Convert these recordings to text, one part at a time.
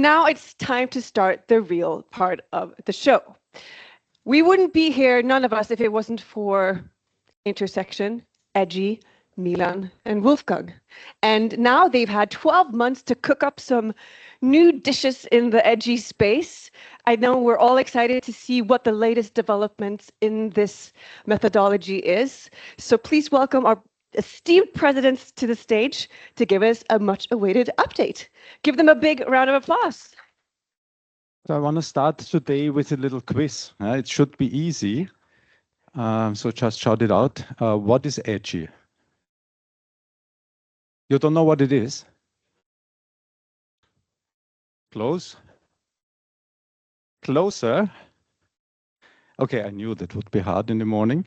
Now it's time to start the real part of the show. We wouldn't be here, none of us, if it wasn't for Intersection, EDGY, Milan, and Wolfgang. And now they've had 12 months to cook up some new dishes in the EDGY space. I know we're all excited to see what the latest developments in this methodology is. So please welcome our esteemed presidents to the stage to give us a much-awaited update. Give them a big round of applause. So I want to start today with a little quiz. It should be easy. So just shout it out. What is EDGY? You don't know what it is? Close? Closer? Okay, I knew that would be hard in the morning.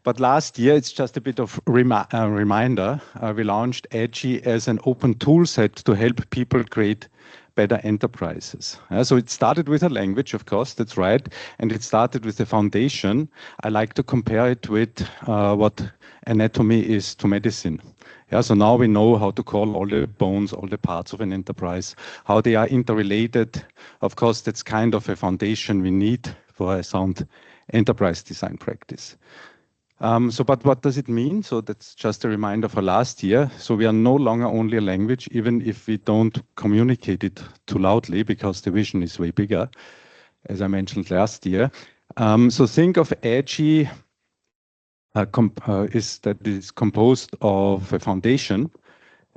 But last year, it's just a bit of reminder. We launched EDGY as an open tool set to help people create better enterprises. So it started with a language, of course, that's right. And it started with a foundation. I like to compare it with what anatomy is to medicine. So now we know how to call all the bones, all the parts of an enterprise, how they are interrelated. Of course, that's kind of a foundation we need for a sound enterprise design practice. But what does it mean? So that's just a reminder for last year. So we are no longer only a language, even if we don't communicate it too loudly, because the vision is way bigger, as I mentioned last year. So think of EDGY that is composed of a foundation,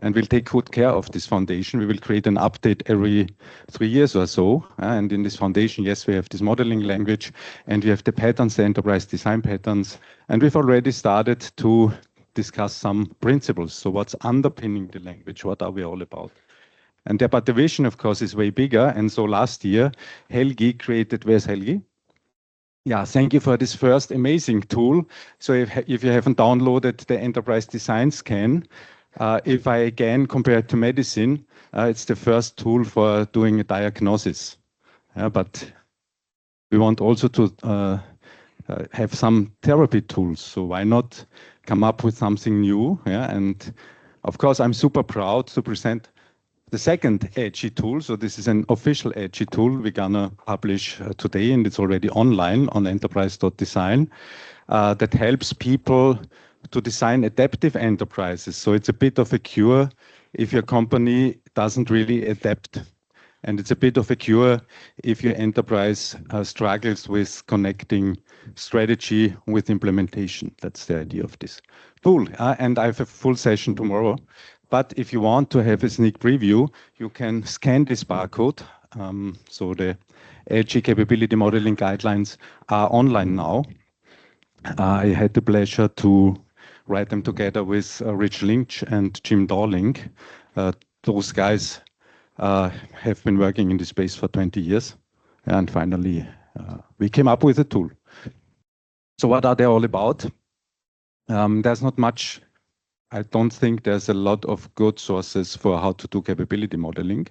and we'll take good care of this foundation. We will create an update every 3 years or so. And in this foundation, yes, we have this modeling language, and we have the patterns, the enterprise design patterns. And we've already started to discuss some principles. So what's underpinning the language? What are we all about? But the vision, of course, is way bigger. And so last year, Helgi created, where's Helgi? Yeah, thank you for this first amazing tool. So if you haven't downloaded the enterprise design scan, if I again compare it to medicine, it's the first tool for doing a diagnosis. But we want also to have some therapy tools. So why not come up with something new? And of course, I'm super proud to present the second EDGY tool. So this is an official EDGY tool we're gonna publish today, and it's already online on enterprise.design that helps people to design adaptive enterprises. So it's a bit of a cure if your company doesn't really adapt. And it's a bit of a cure if your enterprise struggles with connecting strategy with implementation. That's the idea of this tool. And I have a full session tomorrow. But if you want to have a sneak preview, you can scan this barcode. So the EDGY capability modeling guidelines are online now. I had the pleasure to write them together with Rich Lynch and Jim Darling. Those guys have been working in this space for 20 years. And finally, we came up with a tool. So what are they all about? There's not much. I don't think there's a lot of good sources for how to do capability modeling.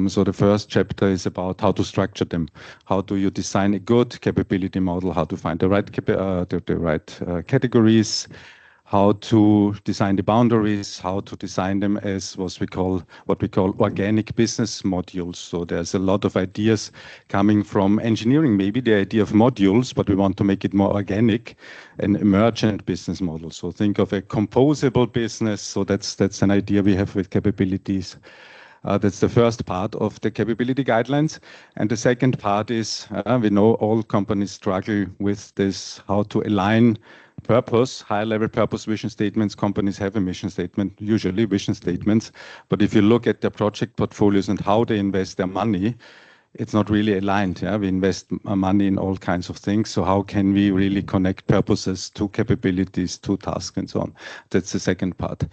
So the first chapter is about how to structure them. How do you design a good capability model? How to find the right categories? How to design the boundaries? How to design them as what we call organic business modules. So there's a lot of ideas coming from engineering, maybe the idea of modules, but we want to make it more organic, an emergent business model. So think of a composable business. So that's an idea we have with capabilities. That's the first part of the capability guidelines. And the second part is, we know all companies struggle with this, how to align purpose, high-level purpose vision statements. Companies have a mission statement, usually vision statements. But if you look at their project portfolios and how they invest their money, it's not really aligned. We invest money in all kinds of things. So how can we really connect purposes to capabilities, to tasks, and so on? That's the second part.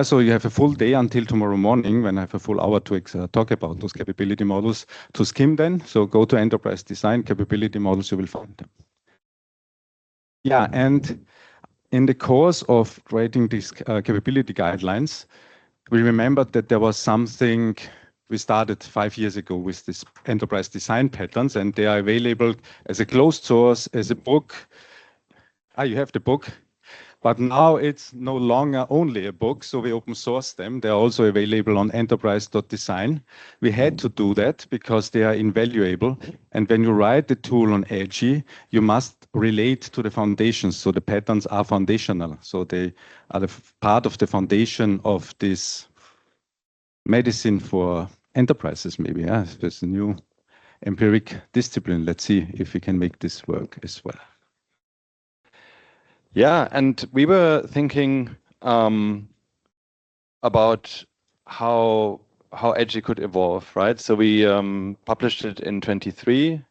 So you have a full day until tomorrow morning when I have a full hour to talk about those capability models to skim them. So go to enterprise design, capability models, you will find them. And in the course of writing these capability guidelines, we remembered that there was something we started 5 years ago with this enterprise design patterns, and they are available as a closed source, as a book. You have the book. But now it's no longer only a book, so we open source them. They're also available on enterprise.design. We had to do that because they are invaluable. And when you write the tool on EDGY, you must relate to the foundations. So the patterns are foundational. So they are part of the foundation of this medicine for enterprises, maybe. Yeah, there's a new empiric discipline. Let's see if we can make this work as well. Yeah, and we were thinking about how EDGY could evolve, right? So we published it in 23.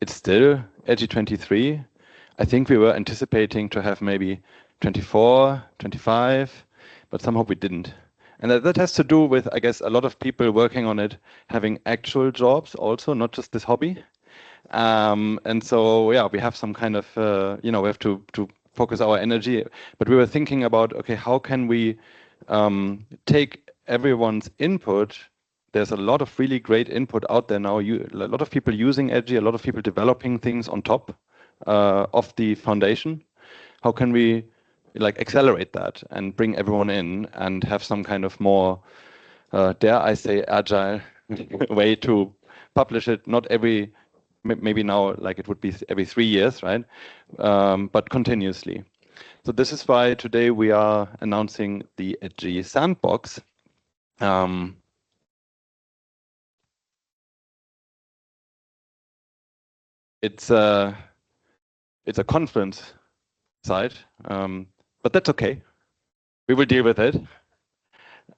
It's still EDGY 23. I think we were anticipating to have maybe 24, 25, but somehow we didn't. And that has to do with, I guess, a lot of people working on it having actual jobs also, not just this hobby. And so, yeah, we have some kind of, we have to focus our energy. But we were thinking about, okay, how can we take everyone's input? There's a lot of really great input out there now. A lot of people using EDGY, a lot of people developing things on top of the foundation. How can we accelerate that and bring everyone in and have some kind of more, dare I say, agile way to publish it? Not maybe now it would be every 3 years, right? But continuously. So this is why today we are announcing the EDGY Sandbox. It's a conference site, but that's okay. We will deal with it.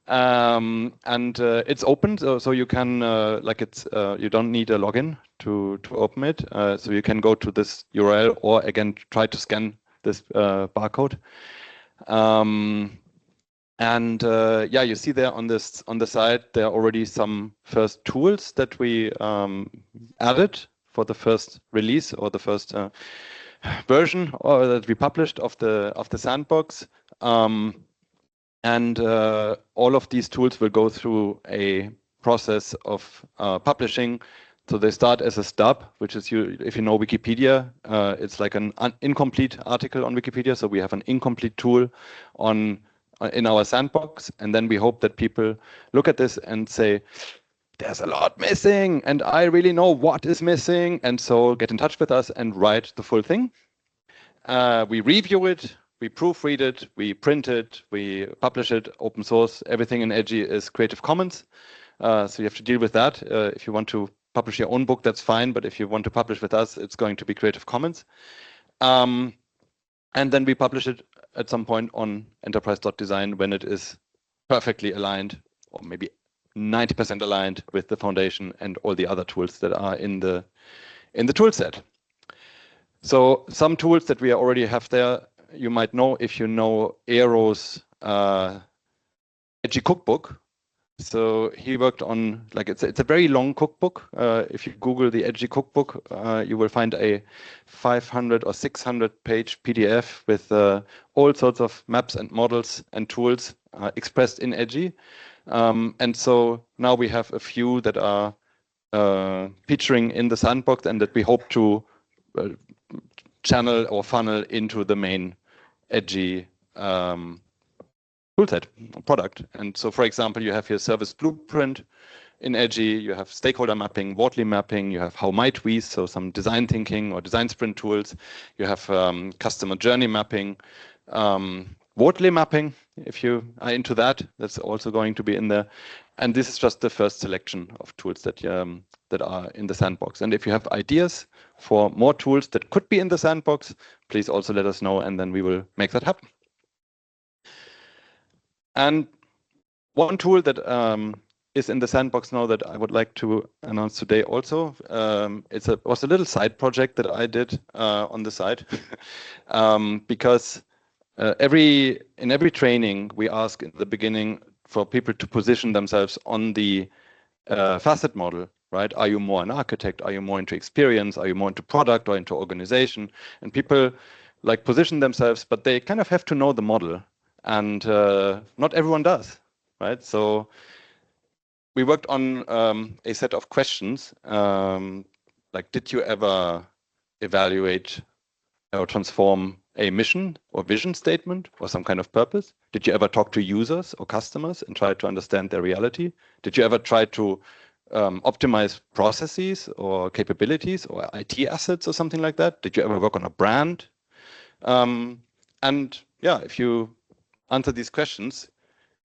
And it's open, so you can you don't need a login to open it. So you can go to this URL or again try to scan this barcode. Yeah, you see there on the side there are already some first tools that we added for the first release or the first version or that we published of the sandbox. And all of these tools will go through a process of publishing. So they start as a stub, which is, if you know Wikipedia, it's like an incomplete article on Wikipedia. So we have an incomplete tool in our sandbox. And then we hope that people look at this and say, there's a lot missing and I really know what is missing. And so get in touch with us and write the full thing. We review it. We proofread it, we print it, we publish it, open source. Everything in EDGY is Creative Commons. So you have to deal with that. If you want to publish your own book, that's fine. But if you want to publish with us, it's going to be Creative Commons. And then we publish it at some point on enterprise.design when it is perfectly aligned, or maybe 90% aligned with the foundation and all the other tools that are in the tool set. So some tools that we already have there, you might know if you know Eero's EDGY cookbook. So he worked on, it's a very long cookbook. If you Google the EDGY cookbook, you will find a 500 or 600 page PDF with all sorts of maps and models and tools expressed in EDGY. And so now we have a few that are featuring in the sandbox and that we hope to channel or funnel into the main EDGY toolset product. And so, for example, you have here service blueprint in EDGY, you have stakeholder mapping, Wortley mapping, you have how might we, so some design thinking or design sprint tools. You have customer journey mapping, Wortley mapping, if you are into that, that's also going to be in there. And this is just the first selection of tools that are in the sandbox. And if you have ideas for more tools that could be in the sandbox, please also let us know, and then we will make that happen. And one tool that is in the sandbox now that I would like to announce today also, was a little side project that I did on the side, because in every training we ask in the beginning for people to position themselves on the facet model, right? Are you more an architect? Are you more into experience? Are you more into product or into organization? And people position themselves, but they kind of have to know the model, and not everyone does, right? So we worked on a set of questions, did you ever evaluate or transform a mission or vision statement or some kind of purpose? Did you ever talk to users or customers and try to understand their reality? Did you ever try to optimize processes or capabilities or IT assets or something like that? Did you ever work on a brand? And yeah, if you answer these questions,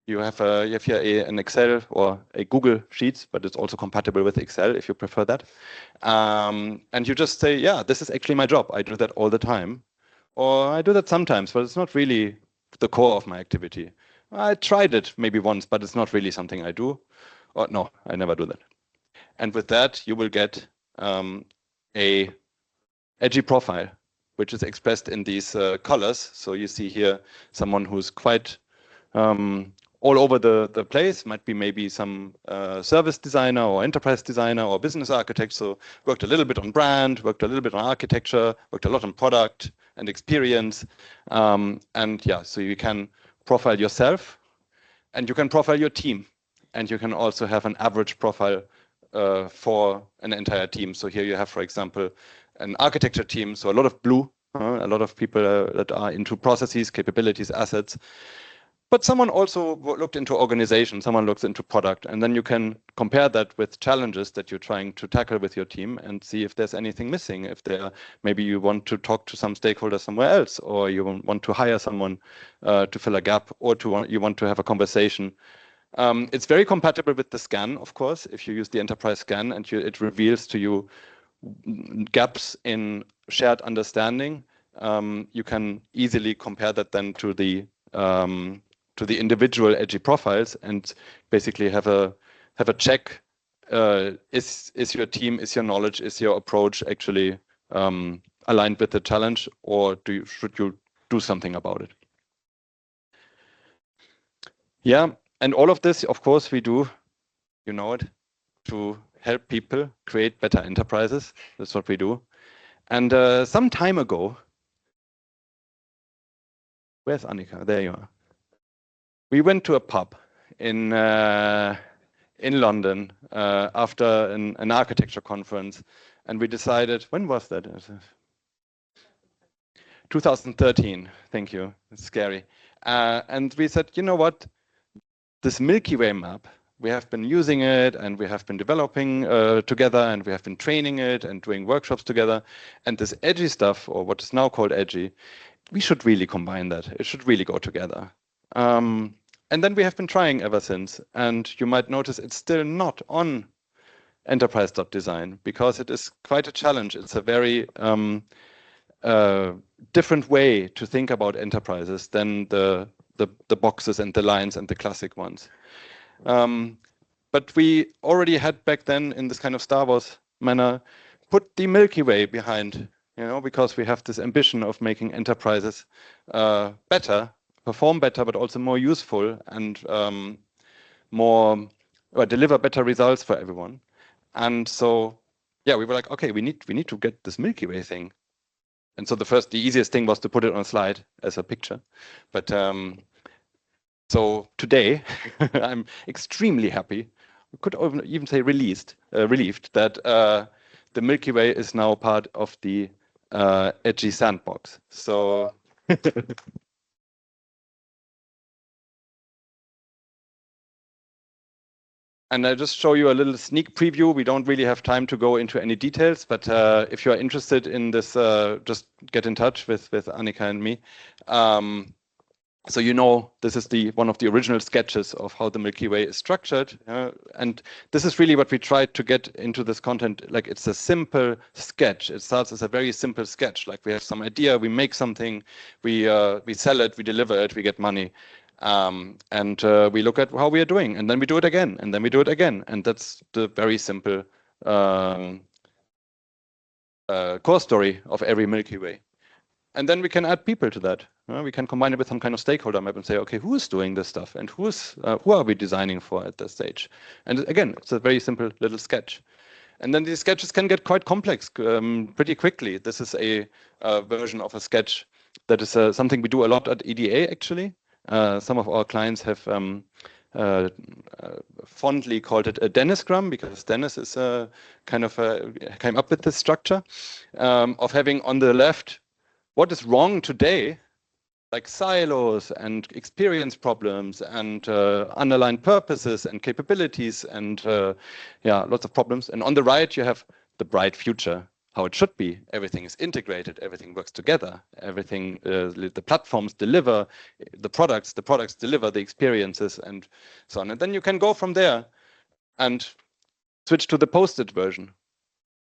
you have here an Excel or a Google Sheets, but it's also compatible with Excel if you prefer that. And you just say, yeah, this is actually my job. I do that all the time. Or I do that sometimes, but it's not really the core of my activity. I tried it maybe once, but it's not really something I do. Or no, I never do that. And with that, you will get a EDGY profile, which is expressed in these colors. So you see here someone who's quite all over the place, might be maybe some service designer or enterprise designer or business architect. So worked a little bit on brand, worked a little bit on architecture, worked a lot on product and experience. And yeah, so you can profile yourself and you can profile your team. And you can also have an average profile for an entire team. So here you have, for example, an architecture team. So a lot of blue, a lot of people that are into processes, capabilities, assets. But someone also looked into organization, someone looks into product, and then you can compare that with challenges that you're trying to tackle with your team and see if there's anything missing. If maybe you want to talk to some stakeholder somewhere else, or you want to hire someone to fill a gap, or you want to have a conversation. It's very compatible with the scan, of course. If you use the enterprise scan and it reveals to you gaps in shared understanding, you can easily compare that then to the individual EDGY profiles and basically have a check. Is your team, is your knowledge, is your approach actually aligned with the challenge, or should you do something about it? Yeah, and all of this, of course, we do, you know it, to help people create better enterprises. That's what we do. And some time ago, where's Annika? There you are. We went to a pub in London after an architecture conference, and we decided, when was that? 2013, thank you, it's scary. And we said, you know what, this Milky Way map, we have been using it and we have been developing together and we have been training it and doing workshops together. And this EDGY stuff, or what is now called EDGY, we should really combine that. It should really go together. And then we have been trying ever since. And you might notice it's still not on enterprise.design because it is quite a challenge. It's a very different way to think about enterprises than the boxes and the lines and the classic ones. But we already had back then, in this kind of Star Wars manner, put the Milky Way behind, you know, because we have this ambition of making enterprises better, perform better, but also more useful and deliver better results for everyone. And so, yeah, we were like, okay, we need to get this Milky Way thing. And so the easiest thing was to put it on a slide as a picture. But so today, I'm extremely happy. We could even say relieved that the Milky Way is now part of the EDGY sandbox. So. And I just show you a little sneak preview. We don't really have time to go into any details, but if you are interested in this, just get in touch with Annika and me. So you know, this is one of the original sketches of how the Milky Way is structured. And this is really what we tried to get into this content. Like, it's a simple sketch. It starts as a very simple sketch. Like, we have some idea, we make something, we sell it, we deliver it, we get money. And we look at how we are doing, and then we do it again, and then we do it again. And that's the very simple core story of every Milky Way. And then we can add people to that. We can combine it with some kind of stakeholder map and say, okay, who is doing this stuff, and who are we designing for at this stage? And again, it's a very simple little sketch. And then these sketches can get quite complex pretty quickly. This is a version of a sketch that is something we do a lot at EDA, actually. Some of our clients have fondly called it a Dennisgram, because Dennis is came up with this structure of having on the left what is wrong today, like silos and experience problems and underlying purposes and capabilities and yeah, lots of problems. And on the right, you have the bright future, how it should be. Everything is integrated, everything works together, everything, the platforms deliver the products deliver the experiences and so on. And then you can go from there and switch to the post-it version.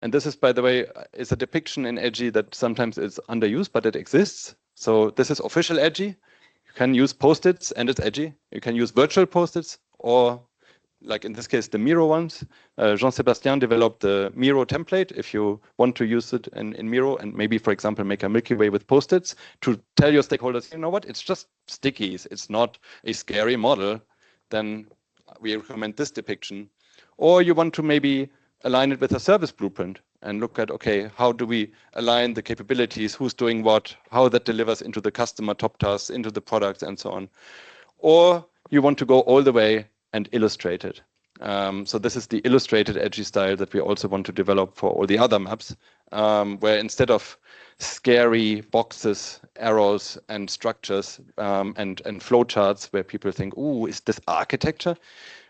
And this is, by the way, is a depiction in EDGY that sometimes is underused, but it exists. So this is official EDGY. You can use post-its and it's EDGY. You can use virtual post-its or, like in this case, the Miro ones. Jean-Sébastien developed the Miro template if you want to use it in Miro and maybe, for example, make a Milky Way with post-its to tell your stakeholders, you know what, it's just stickies. It's not a scary model. Then we recommend this depiction. Or you want to maybe align it with a service blueprint and look at, okay, how do we align the capabilities, who's doing what, how that delivers into the customer top tasks, into the products and so on. Or you want to go all the way and illustrate it. So this is the illustrated EDGY style that we also want to develop for all the other maps, where instead of scary boxes, arrows and structures and flowcharts where people think, ooh, is this architecture?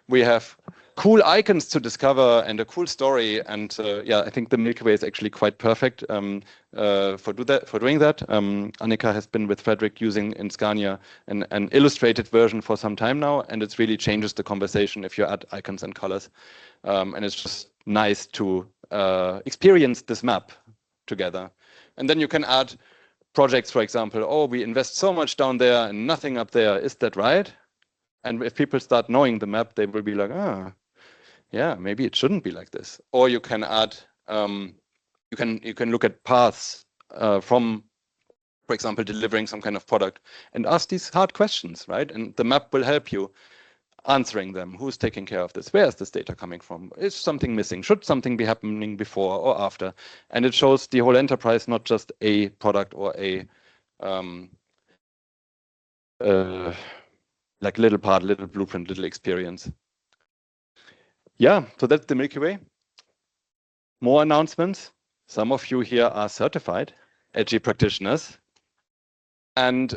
We have cool icons to discover and a cool story. And yeah, I think the Milky Way is actually quite perfect for doing that. Annika has been with Frederick using in Scania an illustrated version for some time now, and it really changes the conversation if you add icons and colors. And it's just nice to experience this map together. And then you can add projects, for example, oh, we invest so much down there and nothing up there. Is that right? And if people start knowing the map, they will be like, ah, yeah, maybe it shouldn't be like this. Or you can add, you can look at paths from, for example, delivering some kind of product and ask these hard questions, right? And the map will help you answering them. Who's taking care of this? Where is this data coming from? Is something missing? Should something be happening before or after? And it shows the whole enterprise, not just a product or a like little part, little blueprint, little experience. Yeah, so that's the Milky Way. More announcements. Some of you here are certified EDGY practitioners. And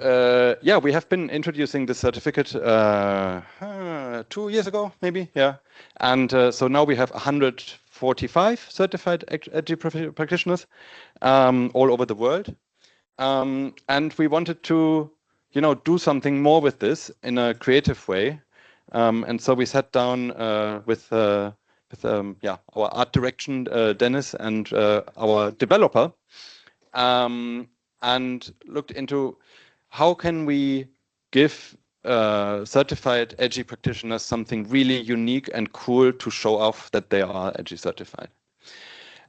yeah, we have been introducing the certificate 2 years ago, maybe, yeah. And so now we have 145 certified EDGY practitioners all over the world. And we wanted to, you know, do something more with this in a creative way. And so we sat down with yeah, our art direction, Dennis, and our developer, and looked into how can we give certified EDGY practitioners something really unique and cool to show off that they are EDGY certified.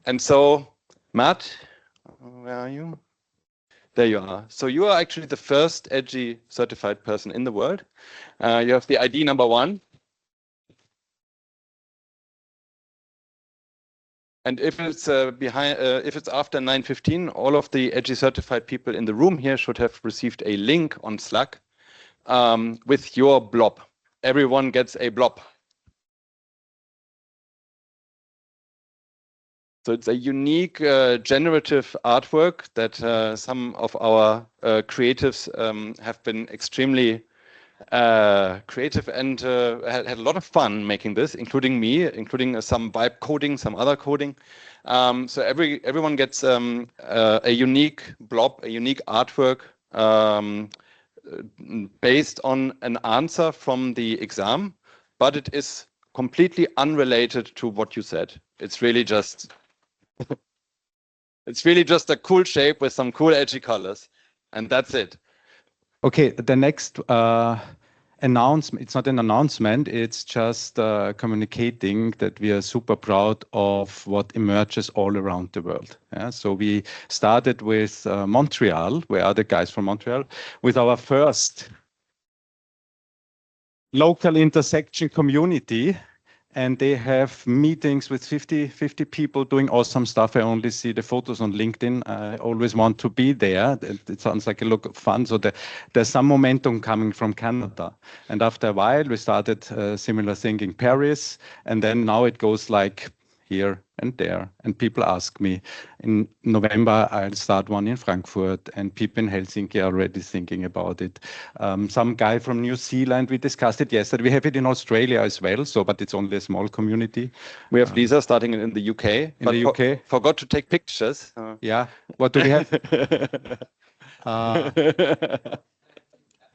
And so, Matt, where are you? There you are. So you are actually the first EDGY certified person in the world. You have the ID number 1. And if it's if it's after 9:15, all of the EDGY certified people in the room here should have received a link on Slack with your blob. Everyone gets a blob. So it's a unique generative artwork that some of our creatives have been extremely creative and had a lot of fun making this, including me, including some vibe coding, some other coding. So everyone gets a unique blob, a unique artwork based on an answer from the exam, but it is completely unrelated to what you said. It's really just it's really just a cool shape with some cool edgy colors, and that's it. Okay, the next announcement, it's not an announcement, it's just communicating that we are super proud of what emerges all around the world. Yeah? So we started with Montreal, where are the guys from Montreal, with our first local intersection community. And they have meetings with 50 people doing awesome stuff. I only see the photos on LinkedIn. I always want to be there. It sounds like a lot of fun. So there's some momentum coming from Canada. And after a while, we started a similar thing in Paris. And then now it goes like here and there. And people ask me, in November, I'll start one in Frankfurt, and people in Helsinki are already thinking about it. Some guy from New Zealand, we discussed it yesterday. We have it in Australia as well, so but it's only a small community. We have Lisa starting in the UK. In the UK. Forgot to take pictures. Yeah. What do we have?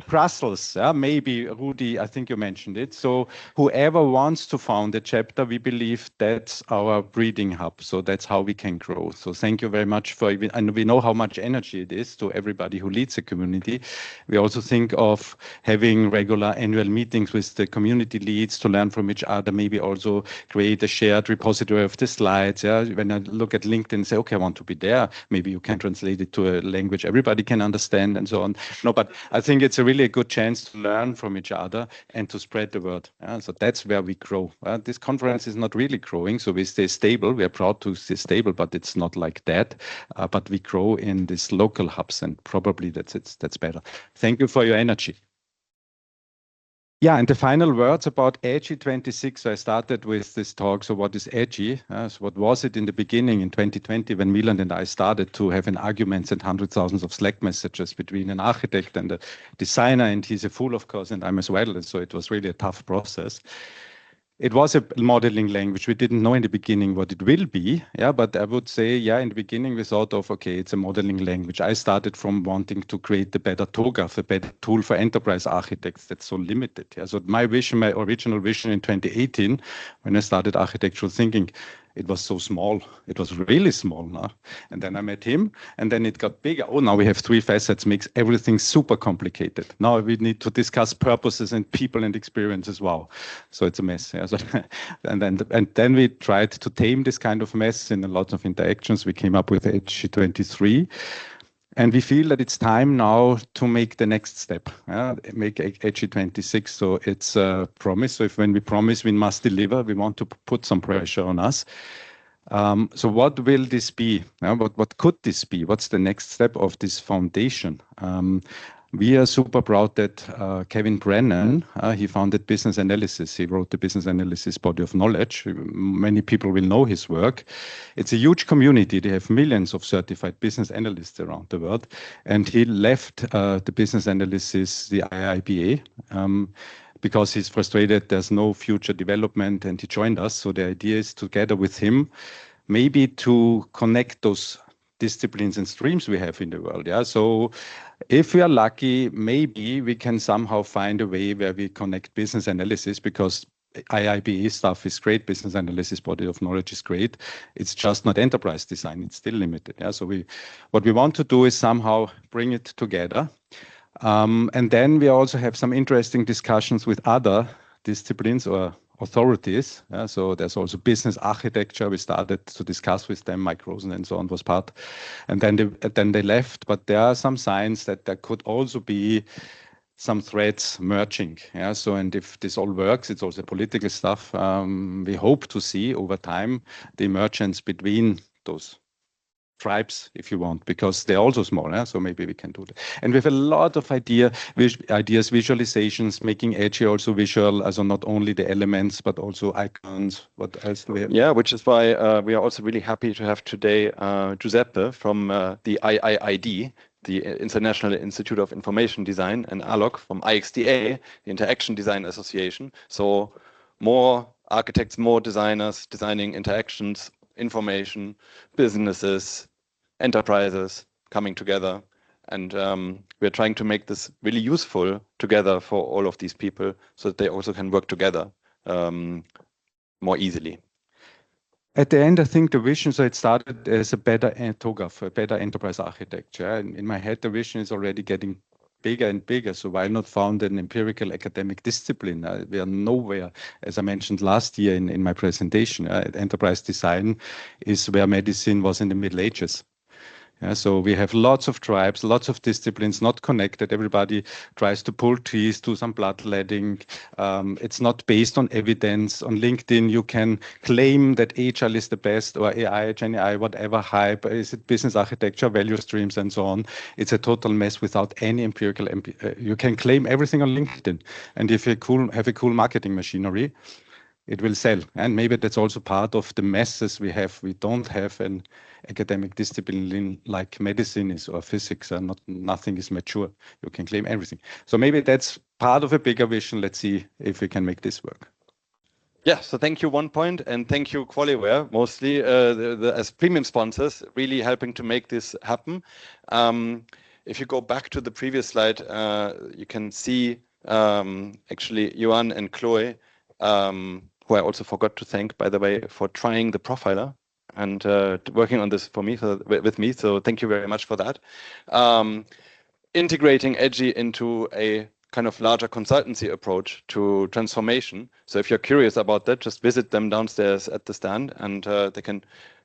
Brussels, maybe, Rudi, I think you mentioned it. So whoever wants to found a chapter, we believe that's our breeding hub. So that's how we can grow. So thank you very much for, and we know how much energy it is to everybody who leads a community. We also think of having regular annual meetings with the community leads to learn from each other, maybe also create a shared repository of the slides. Yeah? When I look at LinkedIn and say, okay, I want to be there, maybe you can translate it to a language everybody can understand and so on. No, but I think it's a really a good chance to learn from each other and to spread the word. So that's where we grow. This conference is not really growing, so we stay stable. We are proud to stay stable, but it's not like that. But we grow in these local hubs, and probably that's better. Thank you for your energy. Yeah, and the final words about EDGY 26. So I started with this talk. So what is EDGY? So what was it in the beginning in 2020 when Milan and I started to have an argument and hundreds of thousands of Slack messages between an architect and a designer, and he's a fool, of course, and I'm as well. And so it was really a tough process. It was a modeling language. We didn't know in the beginning what it will be. Yeah, but I would say, yeah, in the beginning we thought of, okay, it's a modeling language. I started from wanting to create a better TOGAF, a better tool for enterprise architects that's so limited. Yeah, so my vision, my original vision in 2018, when I started architectural thinking, it was so small. It was really small now. And then I met him, and then it got bigger. Oh, now we have 3 facets, makes everything super complicated. Now we need to discuss purposes and people and experiences. Wow. So it's a mess. Yeah. So, and then we tried to tame this kind of mess in a lot of interactions. We came up with EDGY 23. And we feel that it's time now to make the next step, make EDGY 26. So it's a promise. So when we promise, we must deliver. We want to put some pressure on us. So what will this be? What could this be? What's the next step of this foundation? We are super proud that Kevin Brennan, he founded Business Analysis. He wrote the Business Analysis body of knowledge. Many people will know his work. It's a huge community. They have millions of certified business analysts around the world. And he left the Business Analysis, the IIBA, because he's frustrated. There's no future development, and he joined us. So the idea is together with him, maybe to connect those disciplines and streams we have in the world. Yeah. So if we are lucky, maybe we can somehow find a way where we connect business analysis, because IIBA stuff is great. Business analysis body of knowledge is great. It's just not enterprise design. It's still limited. Yeah. So what we want to do is somehow bring it together. And then we also have some interesting discussions with other disciplines or authorities. So there's also business architecture. We started to discuss with them. Mike Rosen and so on was part. And then they left. But there are some signs that there could also be some threads merging. Yeah. So, and if this all works, it's also political stuff. We hope to see over time the emergence between those tribes, if you want, because they're also small. Yeah? So maybe we can do that. And we have a lot of ideas, visualizations, making EDGY also visual, also not only the elements, but also icons. What else do we have? Yeah, which is why we are also really happy to have today Giuseppe from the IIID, the International Institute of Information Design, and Alok from IXDA, the Interaction Design Association. So more architects, more designers designing interactions, information, businesses, enterprises coming together. And we're trying to make this really useful together for all of these people so that they also can work together more easily. At the end, I think the vision, so it started as a better TOGAF, a better enterprise architecture. In my head, the vision is already getting bigger and bigger. So why not found an empirical academic discipline? We are nowhere, as I mentioned last year in my presentation. Enterprise design is where medicine was in the Middle Ages. Yeah, so we have lots of tribes, lots of disciplines not connected. Everybody tries to pull trees, do some bloodletting. It's not based on evidence. On LinkedIn, you can claim that Agile is the best, or AI, Gen AI, whatever hype. Is it business architecture, value streams, and so on? It's a total mess without any empirical. You can claim everything on LinkedIn, and if you have a cool marketing machinery, it will sell. And maybe that's also part of the messes we have. We don't have an academic discipline like medicine is or physics, and nothing is mature. You can claim everything. So maybe that's part of a bigger vision. Let's see if we can make this work. Yeah, so thank you, 1Point, and thank you, Qualiware, mostly as premium sponsors, really helping to make this happen. If you go back to the previous slide, you can see actually Johan and Chloe, who I also forgot to thank, by the way, for trying the profiler and working on this for me, with me. So thank you very much for that. Integrating EDGY into a kind of larger consultancy approach to transformation. So if you're curious about that, just visit them downstairs at the stand, and they can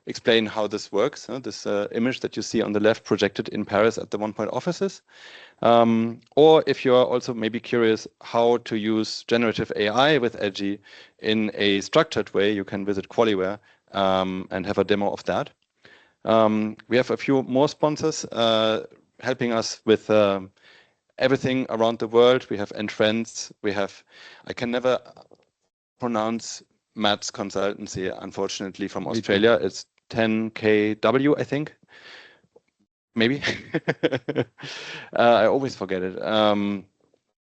explain how this works. This image that you see on the left projected in Paris at the 1Point offices. Or if you're also maybe curious how to use generative AI with EDGY in a structured way, you can visit Qualiware and have a demo of that. We have a few more sponsors helping us with everything around the world. We have Entrance. We have, I can never pronounce Matt's consultancy, unfortunately, from Australia. It's 10KW, I think. Maybe. I always forget it.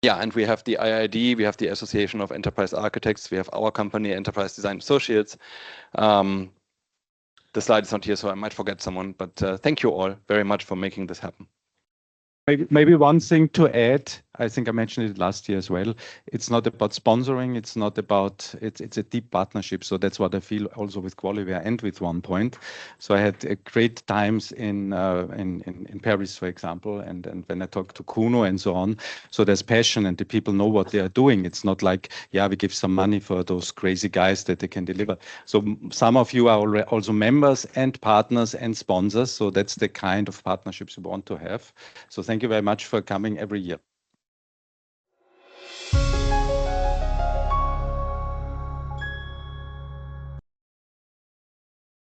Yeah, and we have the IID, we have the Association of Enterprise Architects, we have our company, Enterprise Design Associates. The slide is not here, so I might forget someone, but thank you all very much for making this happen. Maybe one thing to add, I think I mentioned it last year as well. It's not about sponsoring. It's not about, it's a deep partnership. So that's what I feel also with Qualiware and with 1Point. So I had great times in Paris, for example, and when I talk to Kuno and so on. So there's passion and the people know what they are doing. It's not like, yeah, we give some money for those crazy guys that they can deliver. So some of you are also members and partners and sponsors. So that's the kind of partnerships we want to have. So thank you very much for coming every year.